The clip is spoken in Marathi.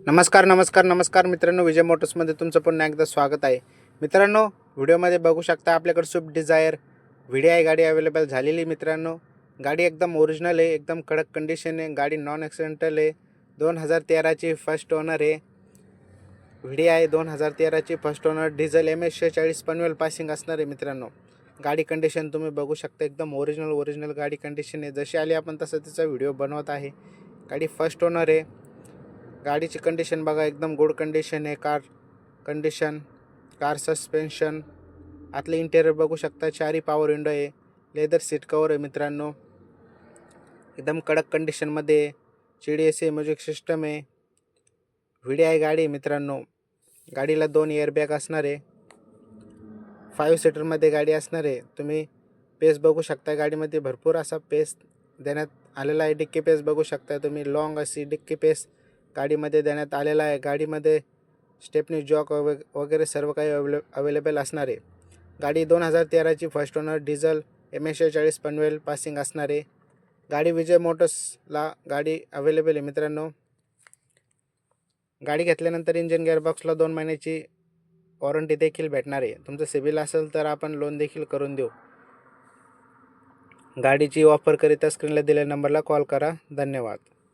नमस्कार मित्रांनो, विजय मोटर्समध्ये तुमचं पुन्हा एकदा स्वागत आहे. मित्रांनो, व्हिडिओमध्ये बघू शकता आपल्याकडे स्विफ्ट डिझायर VDI गाडी अवेलेबल झालेली. मित्रांनो, गाडी एकदम ओरिजिनल आहे, एकदम कडक कंडिशन आहे. गाडी नॉन ॲक्सिडेंटल आहे. 2013ची फर्स्ट ओनर आहे. VDI 2013ची first owner, diesel MS46 Panvel passing असणार आहे. मित्रांनो, गाडी कंडिशन तुम्ही बघू शकता, एकदम ओरिजिनल गाडी कंडिशन आहे. जशी आली आपण तसं तिचा व्हिडिओ बनवत आहे. गाडी फर्स्ट ओनर आहे. गाडीची कंडिशन बघा, एकदम गुड कंडिशन आहे. कंडिशन, कार सस्पेन्शन, आतले इंटेरियर बघू शकता. चारी पॉवर विंडो आहे. लेदर सीट कवर आहे. मित्रांनो, एकदम कडक कंडिशनमध्ये आहे. CDSA म्युझिक सिस्टम आहे. VDI गाडी आहे. मित्रांनो, गाडीला 2 एअरबॅग असणार आहे. 5 सीटरमध्ये गाडी असणार आहे. तुम्ही पेस बघू शकता. गाडीमध्ये भरपूर असा पेस देण्यात आलेला आहे. डिक्की पेस बघू शकता तुम्ही. लॉंग अशी डिक्की पेस गाडीमध्ये देण्यात आलेला आहे. गाडीमध्ये स्टेपनी जॉक वगैरे सर्व काही अवेलेबल असणार आहे. गाडी 2013ची first owner, diesel MS46 Panvel passing असणार आहे. गाडी विजय मोटर्सला गाडी अवेलेबल आहे. मित्रांनो, गाडी घेतल्यानंतर इंजिन गिअरबॉक्सला 2 महिन्याची वॉरंटी देखील भेटणार आहे. तुमचं सिबिल असेल तर आपण लोन देखील करून देऊ. गाडीची ऑफर करिता स्क्रीनला दिलेल्या नंबरला कॉल करा. धन्यवाद.